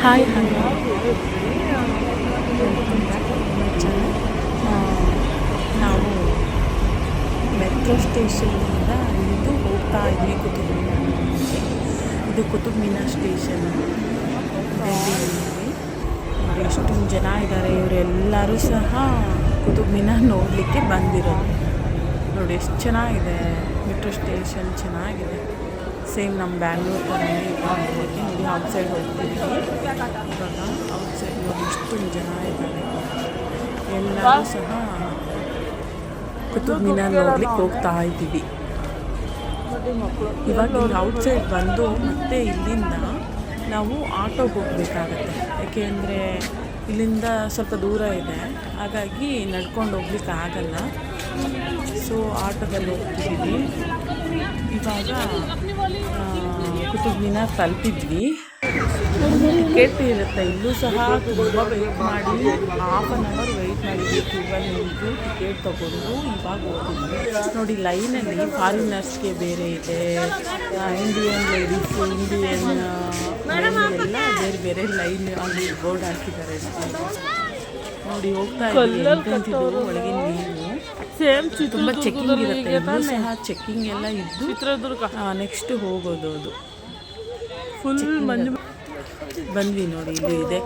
Hi hello welcome back to my channel. ನಾವು metro ಸ್ಟೇಷನ್ನಿಂದ ಇಳಿದು ಹೋಗ್ತಾ ಇದ್ವಿ ಕುತುಬ್ ಮಿನಾರ್ ನೋಡೋಕ್ಕೆ. ಇದು ಕುತುಬ್ ಮಿನಾರ್ ಸ್ಟೇಷನ್ ಡೆಲ್ಲಿಯಲ್ಲಿ. ನೋಡಿ ಎಷ್ಟೊಂದು ಜನ ಇದ್ದಾರೆ. ಇವರೆಲ್ಲರೂ ಸಹ ಕುತುಬ್ ಮಿನಾರ್ ನೋಡಲಿಕ್ಕೆ ಬಂದಿರೋದು. ನೋಡಿ ಎಷ್ಟು ಚೆನ್ನಾಗಿದೆ ಮೆಟ್ರೋ ಸ್ಟೇಷನ್, ಚೆನ್ನಾಗಿದೆ. ಸೇಮ್ ನಮ್ಮ ಬ್ಯಾಂಗ್ಳೂರ್ ಥರನೇ ನೋಡಿ ಔಟ್ಸೈಡ್ ಹೋಗ್ತಿದ್ವಿ. ಇವಾಗ ಔಟ್ಸೈಡ್ ನೋಡಿ ಎಷ್ಟೊಂದು ಜನ ಇದ್ದಾರೆ. ಎಲ್ಲರೂ ಸಹ ಕುತುಬ್ ಮಿನಾರ್ ನೋಡ್ಲಿಕ್ಕೆ ಹೋಗ್ತಾ ಇದ್ದೀವಿ. ಇವಾಗ ಇಲ್ಲಿ ಔಟ್ಸೈಡ್ ಬಂದು ಮತ್ತೆ ಇಲ್ಲಿಂದ ನಾವು ಆಟೋಗೆ ಹೋಗಬೇಕಾಗತ್ತೆ. ಯಾಕೆಂದರೆ ಇಲ್ಲಿಂದ ಸ್ವಲ್ಪ ದೂರ ಇದೆ, ಹಾಗಾಗಿ ನಡ್ಕೊಂಡು ಹೋಗ್ಲಿಕ್ಕೆ ಆಗಲ್ಲ. ಸೊ ಆಟೋದಲ್ಲಿ ಹೋಗ್ತಿದ್ದೀವಿ. ಇವಾಗ ಕುತುಬ್ ಮಿನಾರ್ ತಲುಪಿದ್ವಿ. ಟಿಕೆಟ್ ಇರುತ್ತೆ, ಇಲ್ಲೂ ಸಹ ತುಂಬ ವೆಯ್ಟ್ ಮಾಡಿ, ಹಾಫ್ ಆನ್ ಅವರ್ ವೆಯ್ಟ್ ಮಾಡಿದ್ವಿ. ಕ್ಯೂಬಲ್ಲಿ ನಿಂತು ಟಿಕೆಟ್ ತೊಗೊಂಡು ಇವಾಗ ಹೋಗ್ತಿದ್ವಿ. ನೋಡಿ ಲೈನಲ್ಲಿ ಫಾರಿನರ್ಸ್ಗೆ ಬೇರೆ ಇದೆ, ಇಂಡಿಯನ್ ಲೇಡೀಸು, ಇಂಡಿಯನ್ ಎಲ್ಲ ಬೇರೆ ಬೇರೆ ಲೈನ್ ಅಲ್ಲಿ ಬೋರ್ಡ್ ಹಾಕಿದ್ದಾರೆ. ನೋಡಿ ಹೋಗ್ತಾ ಇದ್ದೀವಿ. ಒಳಗಿನ ನೀವು ತುಂಬ ಚೆಕ್ಕಿಂಗ್ ಇರುತ್ತೆ, ಇಲ್ಲೂ ಸಹ ಚೆಕ್ಕಿಂಗ್ ಎಲ್ಲ ಇದ್ದು ಚಿತ್ರದುರ್ಗ ನೆಕ್ಸ್ಟ್ ಹೋಗೋದು. ಅದು ಫುಲ್ ಮಂಜು ಬಂದ್ವಿ. ನೋಡಿ ಇಲ್ಲಿ ಇದೆ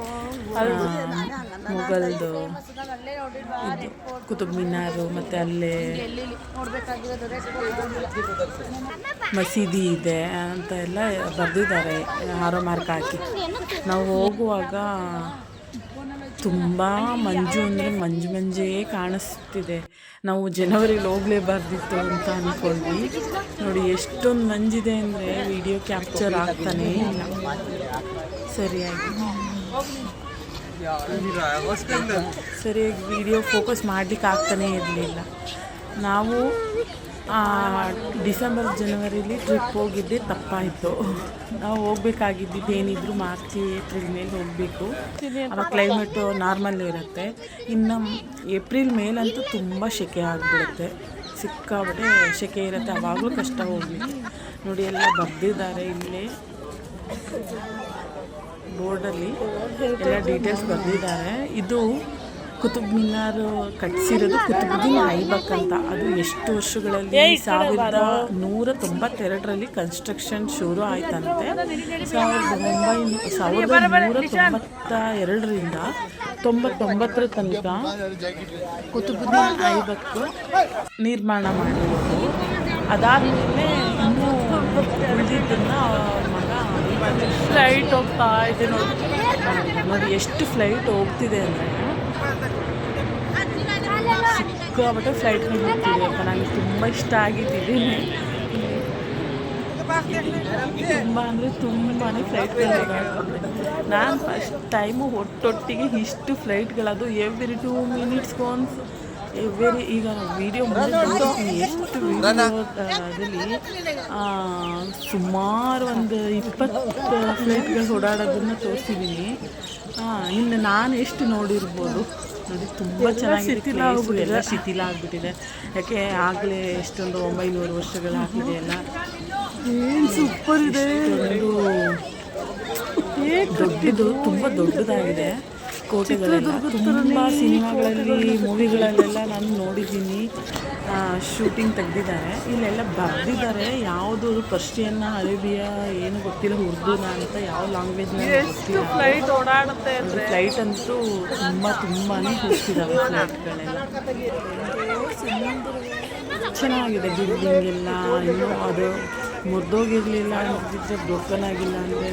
ಮೊಘಲ್ದು ಇದು ಕುತುಬ್ ಮಿನಾರು, ಮತ್ತು ಅಲ್ಲೇ ಮಸೀದಿ ಇದೆ ಅಂತ ಎಲ್ಲ ಬರೆದಿದ್ದಾರೆ ಆರೋ ಮಾರ್ಕ್ ಹಾಕಿ. ನಾವು ಹೋಗುವಾಗ ತುಂಬ ಮಂಜು ಅಂದರೆ ಮಂಜೇ ಕಾಣಿಸ್ತಿದೆ. ನಾವು ಜನವರಿಲಿ ಹೋಗಲೇಬಾರ್ದಿತ್ತು ಅಂತ ಅಂದ್ಕೊಂಡ್ವಿ. ನೋಡಿ ಎಷ್ಟೊಂದು ಮಂಜಿದೆ ಅಂದರೆ ವಿಡಿಯೋ ಕ್ಯಾಪ್ಚರ್ ಆಗ್ತಾನೇ ಇಲ್ಲ ಸರಿಯಾಗಿ ವಿಡಿಯೋ ಫೋಕಸ್ ಮಾಡಲಿಕ್ಕೆ ಆಗ್ತಾನೇ ಇರಲಿಲ್ಲ. ನಾವು ಡಿಸೆಂಬರ್ ಜನವರಿಲಿ ಟ್ರಿಪ್ ಹೋಗಿದ್ದೆ ತಪ್ಪಾಯಿತು. ನಾವು ಹೋಗ್ಬೇಕಾಗಿದ್ದು ಏನಿದ್ರು ಮಾರ್ಚ್ ಏಪ್ರಿಲ್ ಮೇಲೆ ಹೋಗಬೇಕು. ಆವಾಗ ಕ್ಲೈಮೇಟು ನಾರ್ಮಲ್ ಇರುತ್ತೆ. ಇನ್ನು ಏಪ್ರಿಲ್ ಮೇಲಂತೂ ತುಂಬ ಸೆಕೆ ಆಗಿಬಿಡುತ್ತೆ, ಸಿಕ್ಕಾಬಿಟ್ಟೆ ಸೆಕೆ ಇರುತ್ತೆ. ಆವಾಗಲೂ ಕಷ್ಟ ಹೋಗಲಿಕ್ಕೆ. ನೋಡಿ ಎಲ್ಲ ಬರೆದಿದ್ದಾರೆ ಇಲ್ಲೇ ಬೋರ್ಡಲ್ಲಿ ಎಲ್ಲ ಡೀಟೇಲ್ಸ್ ಬರೆದಿದ್ದಾರೆ. ಇದು ಕುತುಬ್ ಮಿನಾರ್ ಕಟ್ಟಿಸಿರೋದು ಕುತುಬುದ್ದೀನ್ ಐಬಕ್ ಅಂತ. ಅದು ಎಷ್ಟು ವರ್ಷಗಳಲ್ಲಿ 1192ರಲ್ಲಿ ಕನ್ಸ್ಟ್ರಕ್ಷನ್ ಶುರು ಆಯ್ತಂತೆ. 1992ರಿಂದ 99ರ ತನಕ ಕುತುಬುದ್ದೀನ್ ಐಬಕ್ ನಿರ್ಮಾಣ ಮಾಡಿರೋದು. ಅದಾದಮೇಲೆ ಇನ್ನೂ ಉಳಿದಿದ್ದನ್ನು ಮಗ ಫ್ಲೈಟ್ ಹೋಗ್ತಾ ಇದೆ. ನೋಡಿ ಎಷ್ಟು ಫ್ಲೈಟ್ ಹೋಗ್ತಿದೆ ಅಂದರೆ ಸಿಕ್ಕಾಬಿಟ್ಟೆ ಫ್ಲೈಟ್ಗಳು ಹೋಗ್ತಿದೆಯಪ್ಪ. ನನಗೆ ತುಂಬ ಇಷ್ಟ ಆಗಿದ್ದೀನಿ. ತುಂಬ ಅಂದರೆ ತುಂಬಾ ಫ್ಲೈಟ್ಗಳು ಓಡಾಡ್ತಿದ್ದೆ. ನಾನು ಫಸ್ಟ್ ಟೈಮು ಒಟ್ಟೊಟ್ಟಿಗೆ ಇಷ್ಟು ಫ್ಲೈಟ್ಗಳದು ಎವ್ರಿ 2 ಮಿನಿಟ್ಸ್ಗೊಂದು ಈಗ ವಿಡಿಯೋ ಮುಂದೆ ಎಷ್ಟು ವಿಡಿಯೋದಲ್ಲಿ ಸುಮಾರು ಒಂದು 20 ಫ್ಲೈಟ್ಗಳು ಓಡಾಡೋದನ್ನು ತೋರಿಸಿದ್ದೀನಿ. ಇನ್ನು ನಾನು ಎಷ್ಟು ನೋಡಿರ್ಬೋದು. ನೋಡಿ ತುಂಬ ಚೆನ್ನಾಗಿ ಎಲ್ಲ ಶಿಥಿಲ ಆಗಿಬಿಟ್ಟಿದೆ. ಯಾಕೆ ಆಗಲೇ ಎಷ್ಟೊಂದು 900 ವರ್ಷಗಳಾಗಿದೆ ಎಲ್ಲ. ಏನು ಸೂಪರ್ ಇದೆ. ದೊಡ್ಡದು, ತುಂಬ ದೊಡ್ಡದಾಗಿದೆ ಕೋಟೆಗಳೆಲ್ಲ. ತುಂಬ ಸಿನಿಮಾಗಳಲ್ಲಿ ಮೂವಿಗಳಲ್ಲೆಲ್ಲ ನಾನು ನೋಡಿದ್ದೀನಿ, ಶೂಟಿಂಗ್ ತೆಗೆದಿದ್ದಾರೆ. ಇಲ್ಲೆಲ್ಲ ಬರೆದಿದ್ದಾರೆ. ಯಾವುದು ಪರ್ಷಿಯನ್, ಅರೇಬಿಯಾ ಏನು ಗೊತ್ತಿಲ್ಲ, ಉರ್ದುನ ಅಂತ ಯಾವ ಲ್ಯಾಂಗ್ವೇಜ್ನ ಗೊತ್ತಿಲ್ಲ. ಫ್ಲೈಟ್ ಓಡಾಡುತ್ತೆ ಅಂದರೆ ಫ್ಲೈಟ್ ಅಂತೂ ತುಂಬಾ ಹೋಗ್ತಿದ್ದಾವೆ ಫ್ಲೈಟ್ಗಳೆಲ್ಲ. ಚೆನ್ನಾಗಿದೆ ಬಿಲ್ಡಿಂಗ್ ಎಲ್ಲ. ಇನ್ನೂ ಅದು ಮುರಿದೋಗಿರಲಿಲ್ಲ ಅಂತಿದ್ರೆ, ಬ್ರೋಕನ್ ಆಗಿಲ್ಲ ಅಂದರೆ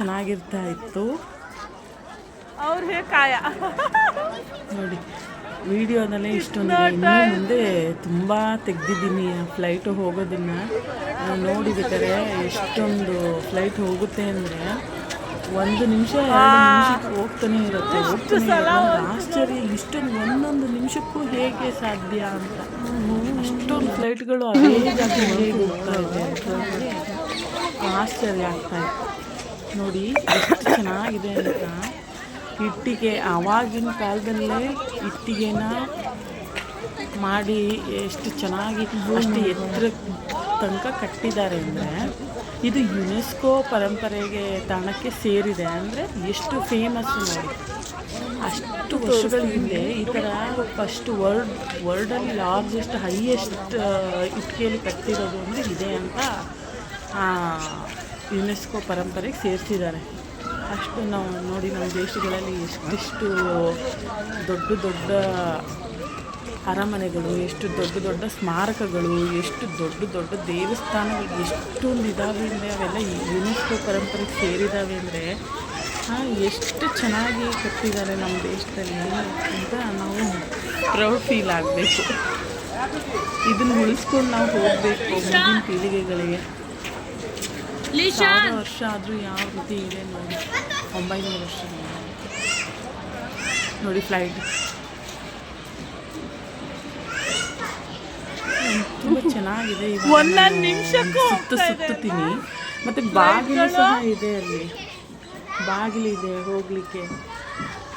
ಚೆನ್ನಾಗಿರ್ತಾ ಇತ್ತು. ನೋಡಿ ವಿಡಿಯೋದಲ್ಲೇ ಇಷ್ಟೊಂದು. ಇನ್ನೂ ಮುಂದೆ ತುಂಬ ತೆಗೆದಿದ್ದೀನಿ ಫ್ಲೈಟು ಹೋಗೋದನ್ನು ನೋಡಿಬೇಕಾದ್ರೆ. ಎಷ್ಟೊಂದು ಫ್ಲೈಟ್ ಹೋಗುತ್ತೆ ಅಂದರೆ 1 ನಿಮಿಷ 2 ನಿಮಿಷಕ್ಕೆ ಹೋಗ್ತಾನೆ ಇರುತ್ತೆ. ಆಶ್ಚರ್ಯ, ಇಷ್ಟೊಂದು ಒಂದೊಂದು ನಿಮಿಷಕ್ಕೂ ಹೇಗೆ ಸಾಧ್ಯ ಅಂತ. ಅಷ್ಟೊಂದು ಫ್ಲೈಟ್ಗಳು ಅದೇ ಜಾಗ ಹೇಗೆ ಹೋಗ್ತಾ ಇದೆ ಅಂತ ಆಶ್ಚರ್ಯ ಆಗ್ತಾಯಿತ್ತು. ನೋಡಿ ಎಷ್ಟು ಚೆನ್ನಾಗಿದೆ ಅಂತ. ಇಟ್ಟಿಗೆ, ಆವಾಗಿನ ಕಾಲದಲ್ಲೇ ಇಟ್ಟಿಗೆನ ಮಾಡಿ ಎಷ್ಟು ಚೆನ್ನಾಗಿ ಅಷ್ಟು ತನಕ ಕಟ್ಟಿದ್ದಾರೆ ಅಂದರೆ ಇದು ಯುನೆಸ್ಕೋ ಪರಂಪರೆಗೆ ತಾಣಕ್ಕೆ ಸೇರಿದೆ. ಅಂದರೆ ಎಷ್ಟು ಫೇಮಸ್ಸು ನೋಡಿ. ಅಷ್ಟು ವರ್ಷಗಳ ಹಿಂದೆ ಈ ಥರ ಫಸ್ಟ್ ವರ್ಲ್ಡಲ್ಲಿ ಲಾರ್ಜೆಸ್ಟ್ ಹೈಯೆಸ್ಟ್ ಇಟ್ಕೆಯಲ್ಲಿ ಕಟ್ಟಿರೋದು ಅಂದರೆ ಇದೆ ಅಂತ ಯುನೆಸ್ಕೋ ಪರಂಪರೆಗೆ ಸೇರಿಸಿದ್ದಾರೆ. ಅಷ್ಟು ನಾವು ನೋಡಿ ನಮ್ಮ ದೇಶಗಳಲ್ಲಿ ಎಷ್ಟೆಷ್ಟು ದೊಡ್ಡ ದೊಡ್ಡ ಅರಮನೆಗಳು, ಎಷ್ಟು ದೊಡ್ಡ ದೊಡ್ಡ ಸ್ಮಾರಕಗಳು, ಎಷ್ಟು ದೊಡ್ಡ ದೊಡ್ಡ ದೇವಸ್ಥಾನಗಳು ಎಷ್ಟೊಂದು ಇದ್ದಾವೆ ಅಂದರೆ ಅವೆಲ್ಲ ಯುನೆಸ್ಕೋ ಪರಂಪರೆಗೆ ಸೇರಿದ್ದಾವೆ ಅಂದರೆ ಎಷ್ಟು ಚೆನ್ನಾಗಿ ಕಟ್ಟಿದ್ದಾರೆ ನಮ್ಮ ದೇಶದಲ್ಲಿ ಅಂತ ನಾವು ಪ್ರೌಡ್ ಫೀಲ್ ಆಗಬೇಕು. ಇದನ್ನು ಉಳಿಸ್ಕೊಂಡು ನಾವು ಹೋಗಬೇಕು ಮುಂದಿನ ಪೀಳಿಗೆಗಳಿಗೆ. 1000 ವರ್ಷ ಆದರೂ ಯಾವ ರೀತಿ ಇದೆ ನೋಡಿ. 900 ವರ್ಷ ನೋಡಿ ಫ್ಲೈಟ್ ತುಂಬ ಚೆನ್ನಾಗಿದೆ. ಸುತ್ತೀನಿ ಮತ್ತು ಬಾಗಿಲು ಸಹ ಇದೆ, ಅಲ್ಲಿ ಬಾಗಿಲಿದೆ ಹೋಗಲಿಕ್ಕೆ.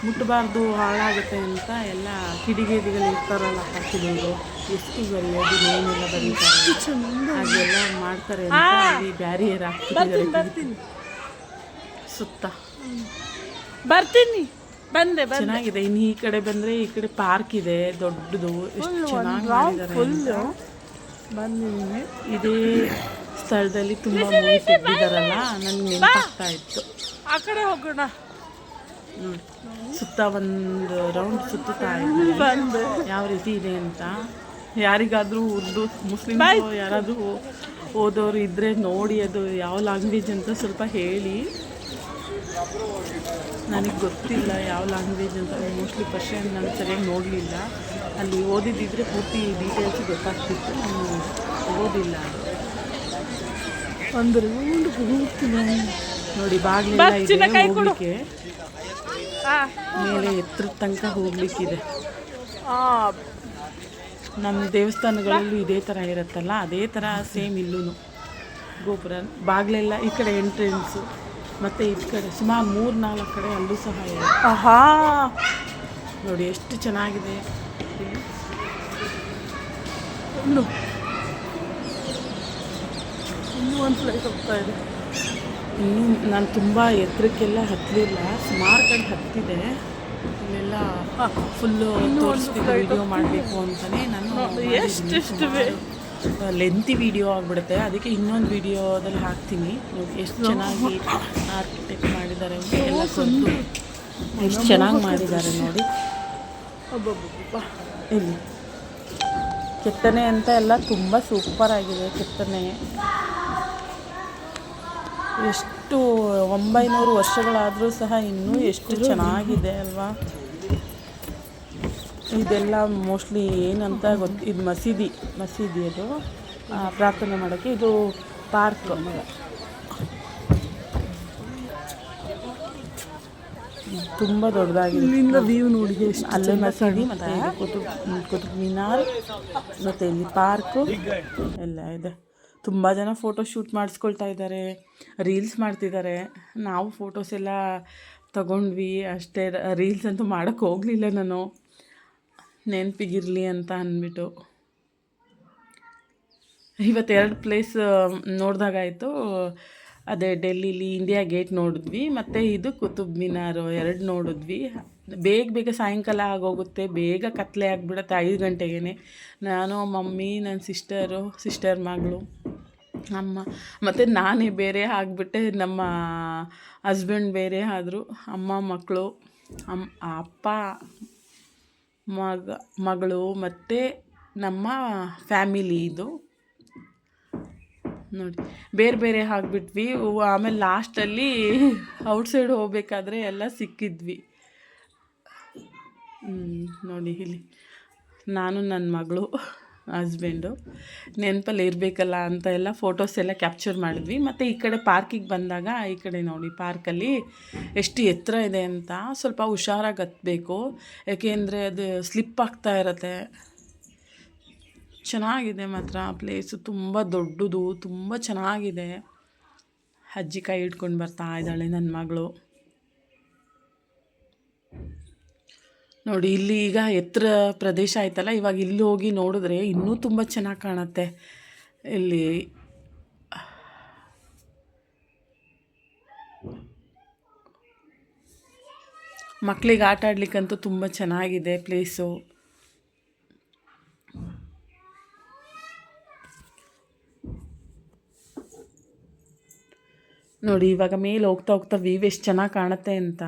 ಮುಟ್ಟಬಾರ್ದು ಹಾಳಾಗುತ್ತೆ ಅಂತ ಎಲ್ಲ ಕಿಡಿಗೇದಿಗಳು ಇರ್ತಾರಲ್ಲ ಹಾಕಿದವರು, ಎಷ್ಟು ಬರೆಯೋದು ಏನೆಲ್ಲ ಬರೀತಾರೆ ಹಾಗೆಲ್ಲ ಮಾಡ್ತಾರೆ ಅಂತ ಅಲ್ಲಿ ಬ್ಯಾರಿಯರ್ ಹಾಕ್ತಿದ್ದಾರೆ ಸುತ್ತ. ಬರ್ತೀನಿ ಬಂದೆ ಚೆನ್ನಾಗಿದೆ. ಇನ್ನು ಈ ಕಡೆ ಬಂದರೆ ಈ ಕಡೆ ಪಾರ್ಕ್ ಇದೆ ದೊಡ್ಡದು, ಎಷ್ಟು ಚೆನ್ನಾಗಿ ಮಾಡಿದ್ದಾರೆ. ಬಂದಿದ್ದೀನಿ ಇದೇ ಸ್ಥಳದಲ್ಲಿ ತುಂಬ ಮೂವಿ ತೆಗೆದಿದ್ದಾರಲ್ಲ, ನನಗೆ ನೆನಪಾಗ್ತಾ ಇತ್ತು. ಆ ಕಡೆ ಹೋಗೋಣ. ಸುತ್ತ ಒಂದು ರೌಂಡ್ ಸುತ್ತಾ ಇದೆ ಯಾವ ರೀತಿ ಇದೆ ಅಂತ. ಯಾರಿಗಾದರೂ ಉರ್ದು ಮುಸ್ಲಿಮ್ ಯಾರಾದರೂ ಓದೋರು ಇದ್ದರೆ ನೋಡಿ ಅದು ಯಾವ ಲ್ಯಾಂಗ್ವೇಜ್ ಅಂತ ಸ್ವಲ್ಪ ಹೇಳಿ. ನನಗೆ ಗೊತ್ತಿಲ್ಲ ಯಾವ ಲ್ಯಾಂಗ್ವೇಜ್ ಅಂತ. ಮೋಸ್ಟ್ಲಿ ಪರ್ಷಿಯನ್ ನಾನು ಸರಿಯಾಗಿ ನೋಡಲಿಲ್ಲ. ಅಲ್ಲಿ ಓದಿದ್ದಿದ್ರೆ ಪೂರ್ತಿ ಡೀಟೇಲ್ಸ್ ಗೊತ್ತಾಗ್ತಿತ್ತು, ನಾನು ಓದಿಲ್ಲ. ಒಂದು ರೌಂಡ್ ಹೋಗ್ತೀನಿ ನೋಡಿ. ಬಾಗಿಲೆಲ್ಲ ಇದೆ ಹೋಗಲಿಕ್ಕೆ, ಮೇಲೆ ಎತ್ತರ ತನಕ ಹೋಗ್ಲಿಕ್ಕಿದೆ. ನಮ್ಮ ದೇವಸ್ಥಾನಗಳಲ್ಲೂ ಇದೇ ಥರ ಇರುತ್ತಲ್ಲ, ಅದೇ ಥರ ಸೇಮ್ ಇಲ್ಲೂ ಗೋಪುರ. ಬಾಗಿಲೆಲ್ಲ ಈ ಕಡೆ ಎಂಟ್ರೆನ್ಸು, ಮತ್ತು ಈ ಕಡೆ ಸುಮಾರು 3-4 ಕಡೆ ಅಲ್ಲೂ ಸಹ ಇದೆ. ನೋಡಿ ಎಷ್ಟು ಚೆನ್ನಾಗಿದೆ. ಇನ್ನೂ ಒಂದು ಫ್ಲೈಟ್ ಹೋಗ್ತಾ ಇದೆ. ಇನ್ನೂ ನಾನು ತುಂಬ ಎತ್ತರಕ್ಕೆಲ್ಲ ಹತ್ತಲಿಲ್ಲ, ಸುಮಾರು ಕಡೆ ಹತ್ತಿದೆ. ಇಲ್ಲೆಲ್ಲ ಫುಲ್ಲು ತೋರಿಸ್ತಿದ್ದೆ ವಿಡಿಯೋ ಮಾಡಬೇಕು ಅಂತಲೇ ನಾನು. ಎಷ್ಟು ಲೆಂತಿ ವಿಡಿಯೋ ಆಗಿಬಿಡುತ್ತೆ, ಅದಕ್ಕೆ ಇನ್ನೊಂದು ವಿಡಿಯೋದಲ್ಲಿ ಹಾಕ್ತೀನಿ. ನೋಡಿ ಎಷ್ಟು ಚೆನ್ನಾಗಿ ಆರ್ಕಿಟೆಕ್ಟ್ ಮಾಡಿದ್ದಾರೆ, ಎಲ್ಲ ಸ್ವಂತ ಎಷ್ಟು ಚೆನ್ನಾಗಿ ಮಾಡಿದ್ದಾರೆ ನೋಡಿ. ಇಲ್ಲಿ ಕೆತ್ತನೆ ಅಂತ ಎಲ್ಲ ತುಂಬ ಸೂಪರಾಗಿದೆ ಕೆತ್ತನೆ. ಎಷ್ಟು 900 ವರ್ಷಗಳಾದರೂ ಸಹ ಇನ್ನೂ ಎಷ್ಟು ಚೆನ್ನಾಗಿದೆ ಅಲ್ವಾ. ಇದೆಲ್ಲ ಮೋಸ್ಟ್ಲಿ ಏನಂತ ಇದು ಮಸೀದಿ ಅದು ಪ್ರಾರ್ಥನೆ ಮಾಡೋಕ್ಕೆ. ಇದು ಪಾರ್ಕ್. ತುಂಬ ದೊಡ್ಡದಾಗಿದೆ. ಇಲ್ಲಿಂದ ವ್ಯೂ ನೋಡಿ. ಅಲ್ಲೇ ಮಸೀದಿ ಮತ್ತು ಕುತುಬ್ ಮಿನಾರ್ ಮತ್ತು ಇಲ್ಲಿ ಪಾರ್ಕು ಎಲ್ಲ ಇದೆ. ತುಂಬ ಜನ ಫೋಟೋ ಶೂಟ್ ಮಾಡಿಸ್ಕೊಳ್ತಾ ಇದ್ದಾರೆ, ರೀಲ್ಸ್ ಮಾಡ್ತಿದ್ದಾರೆ. ನಾವು ಫೋಟೋಸ್ ಎಲ್ಲ ತಗೊಂಡ್ವಿ ಅಷ್ಟೇ. ರೀಲ್ಸ್ ಅಂತೂ ಮಾಡೋಕ್ಕೆ ಹೋಗಲಿಲ್ಲ ನಾನು, ನೆನಪಿಗಿರಲಿ ಅಂತ ಅಂದ್ಬಿಟ್ಟು. ಇವತ್ತು 2 ಪ್ಲೇಸ್ ನೋಡಿದಾಗಾಯಿತು. ಅದೇ ಡೆಲ್ಲಿಲಿ ಇಂಡಿಯಾ ಗೇಟ್ ನೋಡಿದ್ವಿ, ಮತ್ತು ಇದು ಕುತುಬ್ ಮಿನಾರು 2 ನೋಡಿದ್ವಿ. ಬೇಗ ಸಾಯಂಕಾಲ ಆಗೋಗುತ್ತೆ, ಬೇಗ ಕತ್ಲೆ ಆಗಿಬಿಡುತ್ತೆ 5 ಗಂಟೆಗೇ. ನಾನು ಮಮ್ಮಿ, ನನ್ನ ಸಿಸ್ಟರ್ ಮಗಳು, ಅಮ್ಮ ಮತ್ತು ನಾನೇ ಬೇರೆ ಆಗಿಬಿಟ್ಟೆ. ನಮ್ಮ ಹಸ್ಬೆಂಡ್ ಬೇರೆ ಆದರು. ಅಮ್ಮ, ಮಕ್ಕಳು, ಅಪ್ಪ, ಮಗಳು ಮತ್ತು ನಮ್ಮ ಫ್ಯಾಮಿಲಿ ಇದು ನೋಡಿ. ಬೇರೆ ಆಗಿಬಿಟ್ವಿ. ಆಮೇಲೆ ಲಾಸ್ಟಲ್ಲಿ ಔಟ್ಸೈಡ್ ಹೋಗ್ಬೇಕಾದ್ರೆ ಎಲ್ಲ ಸಿಕ್ಕಿದ್ವಿ ನೋಡಿ. ಇಲ್ಲಿ ನಾನು, ನನ್ನ ಮಗಳು, ಹಸ್ಬೆಂಡು ನೆನಪಲ್ಲಿ ಇರಬೇಕಲ್ಲ ಅಂತ ಎಲ್ಲ ಫೋಟೋಸ್ ಎಲ್ಲ ಕ್ಯಾಪ್ಚರ್ ಮಾಡಿದ್ವಿ. ಮತ್ತು ಈ ಕಡೆ ಪಾರ್ಕಿಗೆ ಬಂದಾಗ ಈ ಕಡೆ ನೋಡಿ, ಪಾರ್ಕಲ್ಲಿ ಎಷ್ಟು ಎತ್ತರ ಇದೆ ಅಂತ. ಸ್ವಲ್ಪ ಹುಷಾರಾಗಿ ಹತ್ತಬೇಕು, ಯಾಕೆಂದರೆ ಅದು ಸ್ಲಿಪ್ ಆಗ್ತಾ ಇರತ್ತೆ. ಚೆನ್ನಾಗಿದೆ ಮಾತ್ರ ಪ್ಲೇಸು, ತುಂಬ ದೊಡ್ಡದು, ತುಂಬ ಚೆನ್ನಾಗಿದೆ. ಅಜ್ಜಿ ಕೈ ಹಿಡ್ಕೊಂಡು ಬರ್ತಾ ಇದ್ದಾಳೆ ನನ್ನ ಮಗಳು ನೋಡಿ. ಇಲ್ಲಿ ಈಗ ಎತ್ತರ ಪ್ರದೇಶ ಆಯ್ತಲ್ಲ, ಇವಾಗ ಇಲ್ಲಿ ಹೋಗಿ ನೋಡಿದ್ರೆ ಇನ್ನೂ ತುಂಬ ಚೆನ್ನಾಗಿ ಕಾಣುತ್ತೆ. ಇಲ್ಲಿ ಮಕ್ಕಳಿಗೆ ಆಟ ಆಡ್ಲಿಕ್ಕಂತೂ ತುಂಬ ಚೆನ್ನಾಗಿದೆ ಪ್ಲೇಸು. ನೋಡಿ ಇವಾಗ ಮೇಲೆ ಹೋಗ್ತಾ ಹೋಗ್ತಾ ವ್ಯೂ ಎಷ್ಟು ಚೆನ್ನಾಗಿ ಕಾಣುತ್ತೆ ಅಂತ.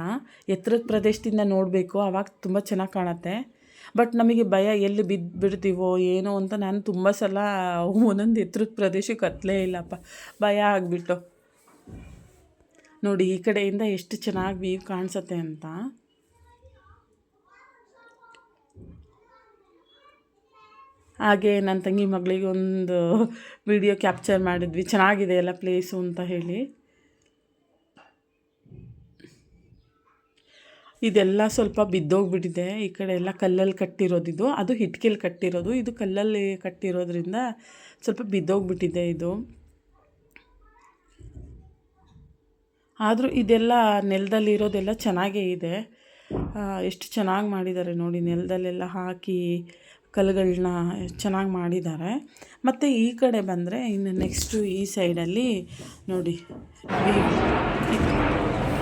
ಎತ್ತರದ ಪ್ರದೇಶದಿಂದ ನೋಡಬೇಕು, ಆವಾಗ ತುಂಬ ಚೆನ್ನಾಗಿ ಕಾಣುತ್ತೆ. ಬಟ್ ನಮಗೆ ಭಯ ಎಲ್ಲಿ ಬಿಡ್ತೀವೋ ಏನೋ ಅಂತ ನಾನು ತುಂಬ ಸಲ ಒಂದೊಂದು ಎತ್ತರದ ಪ್ರದೇಶಕ್ಕೆ ಹತ್ತಲೇ ಇಲ್ಲಪ್ಪ, ಭಯ ಆಗಿಬಿಟ್ಟು. ನೋಡಿ ಈ ಕಡೆಯಿಂದ ಎಷ್ಟು ಚೆನ್ನಾಗಿ ವ್ಯೂ ಕಾಣಿಸುತ್ತೆ ಅಂತ. ಹಾಗೆ ನನ್ನ ತಂಗಿ ಮಗಳಿಗೆ ಒಂದು ವಿಡಿಯೋ ಕ್ಯಾಪ್ಚರ್ ಮಾಡಿದ್ವಿ, ಚೆನ್ನಾಗಿದೆ ಎಲ್ಲ ಪ್ಲೇಸು ಅಂತ ಹೇಳಿ. ಇದೆಲ್ಲ ಸ್ವಲ್ಪ ಬಿದ್ದೋಗ್ಬಿಟ್ಟಿದೆ. ಈ ಕಡೆ ಎಲ್ಲ ಕಲ್ಲಲ್ಲಿ ಕಟ್ಟಿರೋದಿದು, ಅದು ಇಟ್ಕೆಲಿ ಕಟ್ಟಿರೋದು, ಇದು ಕಲ್ಲಲ್ಲಿ ಕಟ್ಟಿರೋದ್ರಿಂದ ಸ್ವಲ್ಪ ಬಿದ್ದೋಗ್ಬಿಟ್ಟಿದೆ ಇದು. ಆದರೂ ಇದೆಲ್ಲ ನೆಲದಲ್ಲಿರೋದೆಲ್ಲ ಚೆನ್ನಾಗೇ ಇದೆ. ಎಷ್ಟು ಚೆನ್ನಾಗಿ ಮಾಡಿದ್ದಾರೆ ನೋಡಿ, ನೆಲದಲ್ಲೆಲ್ಲ ಹಾಕಿ ಕಲ್ಲುಗಳನ್ನ ಚೆನ್ನಾಗಿ ಮಾಡಿದ್ದಾರೆ. ಮತ್ತು ಈ ಕಡೆ ಬಂದರೆ ಇನ್ನು ನೆಕ್ಸ್ಟು ಈ ಸೈಡಲ್ಲಿ ನೋಡಿ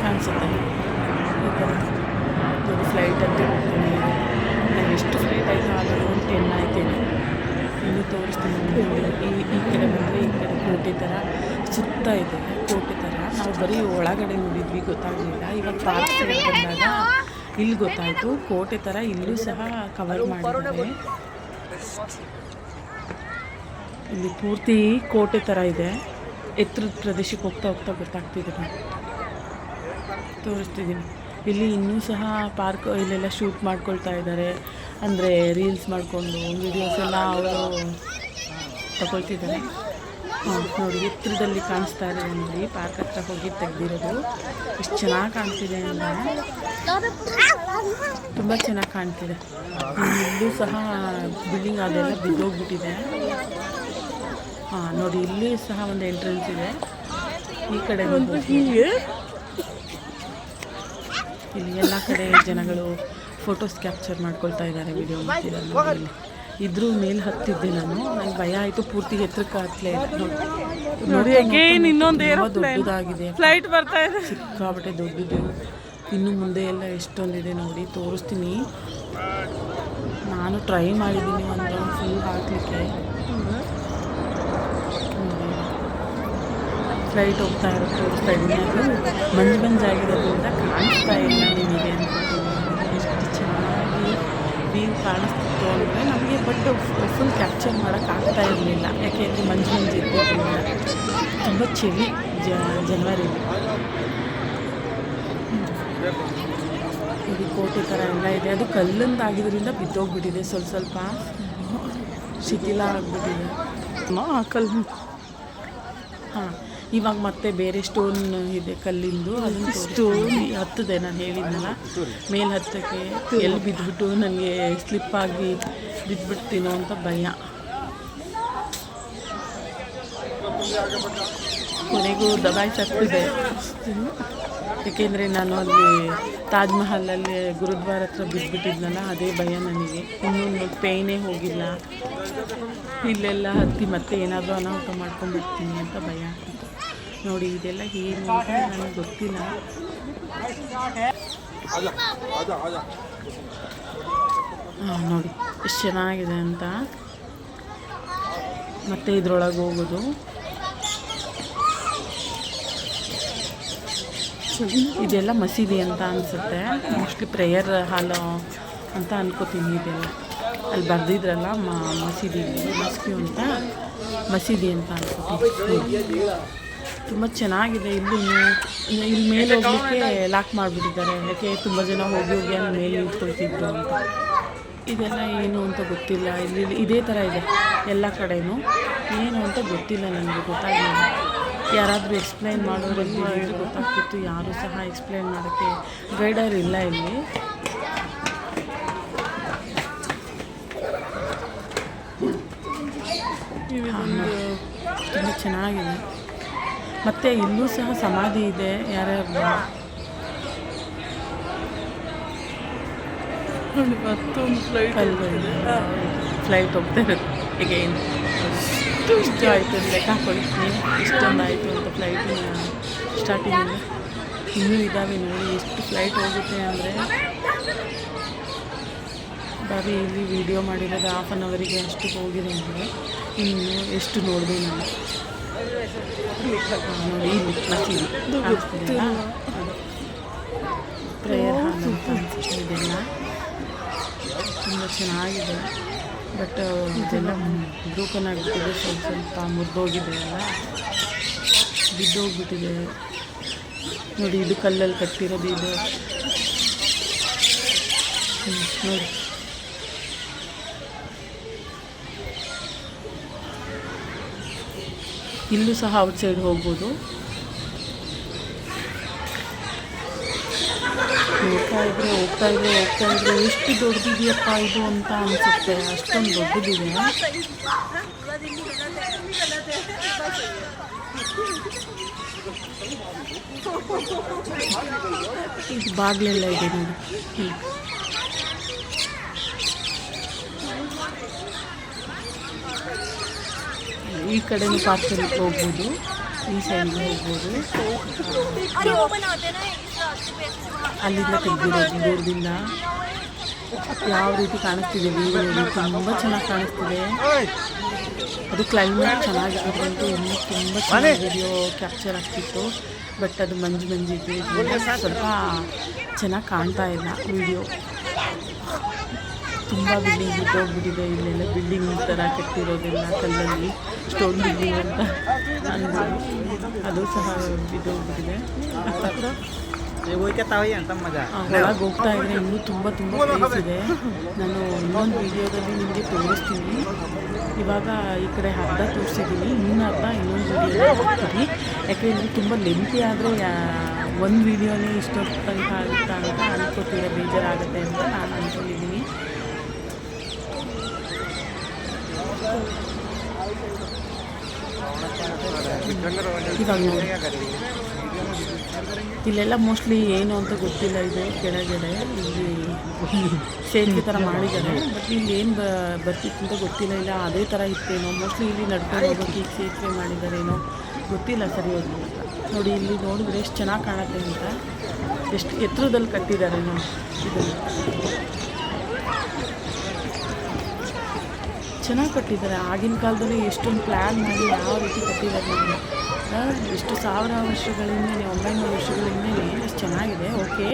ಕಾಣಿಸುತ್ತೆ ಈ ಕಡೆ ನೋಡಿ, ಫ್ಲೈಟ್ ಅಂತ ಹೋಗ್ತೀನಿ. ನಾನು ಎಷ್ಟು ಫ್ಲೈಟ್ ಆಯಿತು ಆದರೂ ಒಂದು 10 ಆಯ್ತೇನೆ. ಇನ್ನೂ ತೋರಿಸ್ತೀನಿ ನೋಡಿ. ಈ ಕಡೆ ಬಂದರೆ ಈ ಕಡೆ ಕೋಟೆ ಥರ ಸುತ್ತ ಇದೆ, ಕೋಟೆ ಥರ. ನಾವು ಬರೀ ಒಳಗಡೆ ನೋಡಿದ್ವಿ, ಗೊತ್ತಾಗಲಿಲ್ಲ. ಇವಾಗ ಪಾರ್ಕ್ ಸೈಡ್ ಬಂದಾಗ ಇಲ್ಲಿ ಗೊತ್ತಾಯಿತು, ಕೋಟೆ ಥರ ಇಲ್ಲೂ ಸಹ ಕವರ್ ಮಾಡಿದ್ದಾರೆ. ಇಲ್ಲಿ ಪೂರ್ತಿ ಕೋಟೆ ಥರ ಇದೆ. ಎತ್ತರದ ಪ್ರದೇಶಕ್ಕೆ ಹೋಗ್ತಾ ಹೋಗ್ತಾ ಗೊತ್ತಾಗ್ತಿದೆ, ತೋರಿಸ್ತಿದ್ದೀನಿ. ಇಲ್ಲಿ ಇನ್ನೂ ಸಹ ಪಾರ್ಕ್ ಇಲ್ಲೆಲ್ಲ ಶೂಟ್ ಮಾಡ್ಕೊಳ್ತಾ ಇದ್ದಾರೆ, ಅಂದರೆ ರೀಲ್ಸ್ ಮಾಡಿಕೊಂಡು ವೀಡಿಯೋಸ್ ಎಲ್ಲ ಅವರು ತಗೊಳ್ತಿದ್ದಾರೆ. ನೋಡಿ ಎತ್ತರದಲ್ಲಿ ಕಾಣಿಸ್ತಾ ಇದೆ ನೋಡಿ, ಪಾರ್ಕ್ ಹತ್ರ ಹೋಗಿ ತೆಗೆದಿರೋದು. ಎಷ್ಟು ಚೆನ್ನಾಗಿ ಕಾಣ್ತಿದೆ ಅಂದರೆ ತುಂಬ ಚೆನ್ನಾಗಿ ಕಾಣ್ತಿದೆ. ಇಲ್ಲೂ ಸಹ ಬಿಲ್ಡಿಂಗ್ ಅದೆಲ್ಲ ಬಿದ್ದೋಗ್ಬಿಟ್ಟಿದೆ. ನೋಡಿ ಇಲ್ಲಿ ಸಹ ಒಂದು ಎಂಟ್ರೆನ್ಸ್ ಇದೆ. ಈ ಕಡೆ ಬಂದು ಹೀಗೆ ಇಲ್ಲಿ ಎಲ್ಲ ಕಡೆ ಜನಗಳು ಫೋಟೋಸ್ ಕ್ಯಾಪ್ಚರ್ ಮಾಡ್ಕೊಳ್ತಾ ಇದ್ದಾರೆ, ವಿಡಿಯೋ ಮಾಡ್ತಿದ್ದಾರೆ. ಇದ್ರೂ ಮೇಲೆ ಹತ್ತಿದ್ದೆ ನಾನು, ನನಗೆ ಭಯ ಆಯಿತು, ಪೂರ್ತಿ ಎತ್ತರಕ್ಕೆ ಹತ್ತಲೇ ನೋಡಿ. ಇನ್ನೊಂದು ದೊಡ್ಡದಾಗಿದೆ, ಫ್ಲೈಟ್ ಬರ್ತಾ ಇದೆ, ಸಿಕ್ಕಾಬಟ್ಟೆ ದೊಡ್ಡದು. ಇನ್ನು ಮುಂದೆ ಎಲ್ಲ ಎಷ್ಟೊಂದಿದೆ ನೋಡಿ, ತೋರಿಸ್ತೀನಿ. ನಾನು ಟ್ರೈ ಮಾಡಿದ್ದೀನಿ ಒಂದು ರೌಂಡ್ ಫುಲ್ ಹಾಕಲಿಕ್ಕೆ. ಫ್ಲೈಟ್ ಹೋಗ್ತಾ ಇರೋದು ತೋರಿಸ್ತಾ ಇದ್ದೀನಿ. ಅದು ಮಂಜಾಗಿರೋದ್ರಿಂದ ಕಾಣಿಸ್ತಾ ಇಲ್ಲ ನಿಮಗೆ ಅನ್ಕೊಳ್ತೀನಿ. ಎಷ್ಟು ಚೆನ್ನಾಗಿ ವ್ಯೂ ಕಾಣಿಸ್ತಿತ್ತು ಅಂದರೆ ನಮಗೆ. ಬಟ್ ಫುಲ್ ಕ್ಯಾಪ್ಚರ್ ಮಾಡೋಕ್ಕಾಗ್ತಾ ಇರಲಿಲ್ಲ, ಯಾಕೆಂದರೆ ಮಂಜು ಇದ್ದಿದ್ದರಿಂದ. ತುಂಬ ಚಳಿ ಜನವರಿಲಿ. ಇದು ಕೋಟೆ ಥರ ಎಲ್ಲ ಇದೆ. ಅದು ಕಲ್ಲಿಂದಾಗಿದ್ದರಿಂದ ಬಿದ್ದೋಗ್ಬಿಟ್ಟಿದೆ, ಸ್ವಲ್ಪ ಶಿಥಿಲ ಆಗಿಬಿಟ್ಟಿದೆ ಕಲ್ಲು. ಇವಾಗ ಮತ್ತೆ ಬೇರೆ ಸ್ಟೋನ್ ಇದೆ ಕಲ್ಲಿಂದು, ಅದನ್ನು ಸ್ಟೋನ್ ಹತ್ತದೆ. ನಾನು ಹೇಳಿದ್ನಲ್ಲ ಮೇಲೆ ಹತ್ತಕ್ಕೆ, ಎಲ್ಲಿ ಬಿದ್ದುಬಿಟ್ಟು ನನಗೆ ಸ್ಲಿಪ್ಪಾಗಿ ಬಿದ್ದುಬಿಡ್ತೀನೋ ಅಂತ ಭಯ. ಕೊನೆಗೂ ದಬಾಯಿಸಾಗ್ತಿದೆ, ಏಕೆಂದರೆ ನಾನು ಅಲ್ಲಿ ತಾಜ್ ಮಹಲಲ್ಲಿ ಗುರುದ್ವಾರ ಹತ್ರ ಬಿದ್ದುಬಿಟ್ಟಿದ್ನಲ್ಲ, ಅದೇ ಭಯ ನನಗೆ. ಇನ್ನೂ ಪೇಯ್ನೇ ಹೋಗಿಲ್ಲ. ಇಲ್ಲೆಲ್ಲ ಹತ್ತಿ ಮತ್ತೆ ಏನಾದರೂ ಅನಾಹುತ ಮಾಡ್ಕೊಂಡ್ಬಿಡ್ತೀನಿ ಅಂತ ಭಯ ಆಗ್ತಿತ್ತು. ನೋಡಿ ಇದೆಲ್ಲ ಏನು ಅಂತ ನನಗೆ ಗೊತ್ತಿಲ್ಲ. ನೋಡಿ ಎಷ್ಟು ಚೆನ್ನಾಗಿದೆ ಅಂತ. ಮತ್ತೆ ಇದ್ರೊಳಗೆ ಹೋಗೋದು. ಇದೆಲ್ಲ ಮಸೀದಿ ಅಂತ ಅನಿಸುತ್ತೆ, ಮೋಸ್ಟ್ಲಿ ಪ್ರೇಯರ್ ಹಾಲು ಅಂತ ಅನ್ಕೋತೀನಿ. ಇದೆಲ್ಲ ಅಲ್ಲಿ ಬರೆದಿದ್ರಲ್ಲ ಮಸೀದಿ ಅಂತ, ಮಸೀದಿ ಅಂತ ಅನ್ಕೋತೀನಿ. ತುಂಬ ಚೆನ್ನಾಗಿದೆ. ಇಲ್ಲಿ ಮೇಲೆ ಹೋಗಲಿಕ್ಕೆ ಲಾಕ್ ಮಾಡಿಬಿಟ್ಟಿದ್ದಾರೆ, ಯಾಕೆ ತುಂಬ ಜನ ಹೋಗಿ ಅಲ್ಲಿ ಮೇಲೆ ನಿಂತ್ಕೊಳ್ತಿದ್ರು ಅಂತ. ಇದೆಲ್ಲ ಏನು ಅಂತ ಗೊತ್ತಿಲ್ಲ. ಇಲ್ಲಿ ಇದೇ ಥರ ಇದೆ ಎಲ್ಲ ಕಡೆನೂ, ಏನು ಅಂತ ಗೊತ್ತಿಲ್ಲ ನನಗೆ, ಗೊತ್ತಾಗಲಿಲ್ಲ. ಯಾರಾದರೂ ಎಕ್ಸ್ಪ್ಲೈನ್ ಮಾಡೋರು ಇದ್ದರೆ ಗೊತ್ತಾಗ್ತಿತ್ತು. ಯಾರೂ ಸಹ ಎಕ್ಸ್ಪ್ಲೈನ್ ಮಾಡೋಕ್ಕೆ ಗೈಡರ್ ಇಲ್ಲ ಇಲ್ಲಿ. ತುಂಬ ಚೆನ್ನಾಗಿದೆ. ಮತ್ತು ಇಲ್ಲೂ ಸಹ ಸಮಾಧಿ ಇದೆ ಯಾರ್ಯಾರು. ಮತ್ತೊಂದು ಫ್ಲೈಟ್ ಹೋಗ್ತಾ ಇರುತ್ತೆ ಎಗೈನ್. ಇಷ್ಟು ಆಯಿತು ಅಂತ ಲೆಕ್ಕ ಹಾಕೊಳ್ಳಿ ನೀವು ಇಷ್ಟೊಂದು ಆಯಿತು ಅಂತ ಫ್ಲೈಟಿನ ಸ್ಟಾರ್ಟಿಂಗಿಂದ. ಇನ್ನೂ ಇದ್ದಾವೆ ನೋಡಿ ಎಷ್ಟು ಫ್ಲೈಟ್ ಹೋಗುತ್ತೆ ಅಂದರೆ. ಬರೀ ಇಲ್ಲಿ ವಿಡಿಯೋ ಮಾಡಿರೋದು 1/2 ಅವರಿಗೆ ಅಷ್ಟು ಹೋಗಿದೆ ಅಂದರೆ ಇನ್ನು ಎಷ್ಟು ನೋಡಿದೆ ನಾನು. ನೋಡಿ ಇಲ್ಲಿ ಮಸೀದಿ ಕಾಣಿಸ್ತಿದೆಯಲ್ಲ, ಅದು ಪ್ರೇಯರ್ ಹಾಲ್ ಅಂತ ಅನಿಸುತ್ತೆ. ಇದೆಲ್ಲ ತುಂಬ ಚೆನ್ನಾಗಿದೆ. ಬಟ್ ಇದೆಲ್ಲ ಬ್ರೋಕನ್ ಆಗಿಬಿಟ್ಟಿದೆ, ಸ್ವಲ್ಪ ಮುರಿದೋಗಿದೆ ಅಲ್ಲ, ಬಿದ್ದೋಗ್ಬಿಟ್ಟಿದೆ. ನೋಡಿ ಇದು ಕಲ್ಲಲ್ಲಿ ಕಟ್ಟಿರೋದು ಇದು ನೋಡಿ. ಇಲ್ಲೂ ಸಹ ಔಟ್ ಸೈಡ್ ಹೋಗ್ಬೋದು. ಹೋಗ್ತಾ ಇದ್ರೆ ಎಷ್ಟು ದೊಡ್ಡದಿದೆಯಪ್ಪ ಇದು ಅಂತ ಅನಿಸುತ್ತೆ. ಅಷ್ಟೊಂದು ದೊಡ್ಡದಿದೆ. ಇದು ಬಾಗಿಲೆಲ್ಲ ಇದೆ ನೋಡಿ. ಈ ಕಡೆನೂ ಪಾರ್ಕಲ್ಲಿ ಹೋಗ್ಬೋದು, ಈ ಸೈಡ್ಗೆ ಹೋಗ್ಬೋದು. ಅಲ್ಲಿಂದ ತೆಗ್ದಿರೋದು ದೂರದಿಂದ ಯಾವ ರೀತಿ ಕಾಣಿಸ್ತಿದೆ ವಿಡಿಯೋಲಿ, ತುಂಬ ಚೆನ್ನಾಗಿ ಕಾಣಿಸ್ತಿದೆ. ಅದು ಕ್ಲೈಮೇಟ್ ಚೆನ್ನಾಗಿರೋದ್ರಂತೂ ಇನ್ನೂ ತುಂಬ ಚೆನ್ನಾಗಿ ವಿಡಿಯೋ ಕ್ಯಾಪ್ಚರ್ ಆಗ್ತಿತ್ತು. ಬಟ್ ಅದು ಮಂಜು ಇದ್ದು ಸ್ವಲ್ಪ ಚೆನ್ನಾಗಿ ಕಾಣ್ತಾ ಇಲ್ಲ ವಿಡಿಯೋ. ತುಂಬ ಬಿಲ್ಡಿಂಗ್ ಬಿದ್ದೋಗ್ಬಿಟ್ಟಿದೆ. ಇಲ್ಲೆಲ್ಲ ಬಿಲ್ಡಿಂಗ್ ಥರ ಕಟ್ಟಿರೋದೆಲ್ಲ ಕಲ್ಲಲ್ಲಿ ಸ್ಟೋನ್ ಬಿಲ್ಡಿಂಗ್ ಅಂತ ಅನ್ಬೋದು. ಅದು ಸಹ ಬಿದ್ದೋಗ್ಬಿಟ್ಟಿದೆ. ಒಳಗೆ ಹೋಗ್ತಾ ಇದ್ರೆ ಇನ್ನೂ ತುಂಬ ಪ್ಲೇಸ್ ಇದೆ. ನಾನು ಇನ್ನೊಂದು ವಿಡಿಯೋದಲ್ಲಿ ನಿಮಗೆ ತೋರಿಸ್ತೀನಿ. ಇವಾಗ ಈ ಕಡೆ ಅರ್ಧ ತೋರಿಸಿದ್ದೀನಿ, ಇನ್ನೊಂದು ವಿಡಿಯೋ ಹಾಕ್ತೀನಿ. ಯಾಕೆಂದರೆ ತುಂಬ ಲೆಂತಿ ಆದರೆ ಒಂದು ವಿಡಿಯೋನೇ ಇಷ್ಟೊತ್ತು ತನಕ ಆಗುತ್ತಾ ಅಂತ ಅನ್ಕೋತೀರ, ಬೇಜಾರಾಗುತ್ತೆ ಅಂತ ನಾನು ಅಂದ್ಕೊಂಡಿದ್ದೀನಿ. ಇವಾಗ ನೋಡಿ ಇಲ್ಲೆಲ್ಲ ಮೋಸ್ಟ್ಲಿ ಏನು ಅಂತ ಗೊತ್ತಿಲ್ಲ. ಇದು ಕೆಳಗಡೆ ಇಲ್ಲಿ ಸೇತುವೆ ಥರ ಮಾಡಿದ್ದಾರೆ. ಬಟ್ ಇಲ್ಲಿ ಏನು ಬರ್ತಿತ್ತು ಅಂತ ಗೊತ್ತಿಲ್ಲ. ಇಲ್ಲ ಅದೇ ಥರ ಇತ್ತೇನೋ, ಮೋಸ್ಟ್ಲಿ ಇಲ್ಲಿ ನಡ್ಕೊಂಡು ಹೋಗೋಕ್ಕೆ ಈಗ ಸೇತುವೆ ಮಾಡಿದ್ದಾರೇನೋ ಗೊತ್ತಿಲ್ಲ ಸರಿಯಾಗಿ. ನೋಡಿ ಇಲ್ಲಿ ನೋಡಿದ್ರೆ ಎಷ್ಟು ಚೆನ್ನಾಗಿ ಕಾಣುತ್ತೆ ಅಂತ, ಎಷ್ಟು ಎತ್ತರದಲ್ಲಿ ಕಟ್ಟಿದ್ದಾರೆ ನೋಡಿ. ಇದನ್ನು ಚೆನ್ನಾಗಿ ಕಟ್ಟಿದ್ದಾರೆ. ಆಗಿನ ಕಾಲದಲ್ಲಿ ಎಷ್ಟೊಂದು ಪ್ಲ್ಯಾನ್ ಮಾಡಿ ಯಾವ ರೀತಿ ಕಟ್ಟಿದ್ದಾರೆ ನೋಡಿ. ಎಷ್ಟು 1000 ವರ್ಷಗಳಿಂದಲೇ, 900 ವರ್ಷಗಳಿಂದಲೇ ಎಷ್ಟು ಚೆನ್ನಾಗಿದೆ. ಓಕೆ.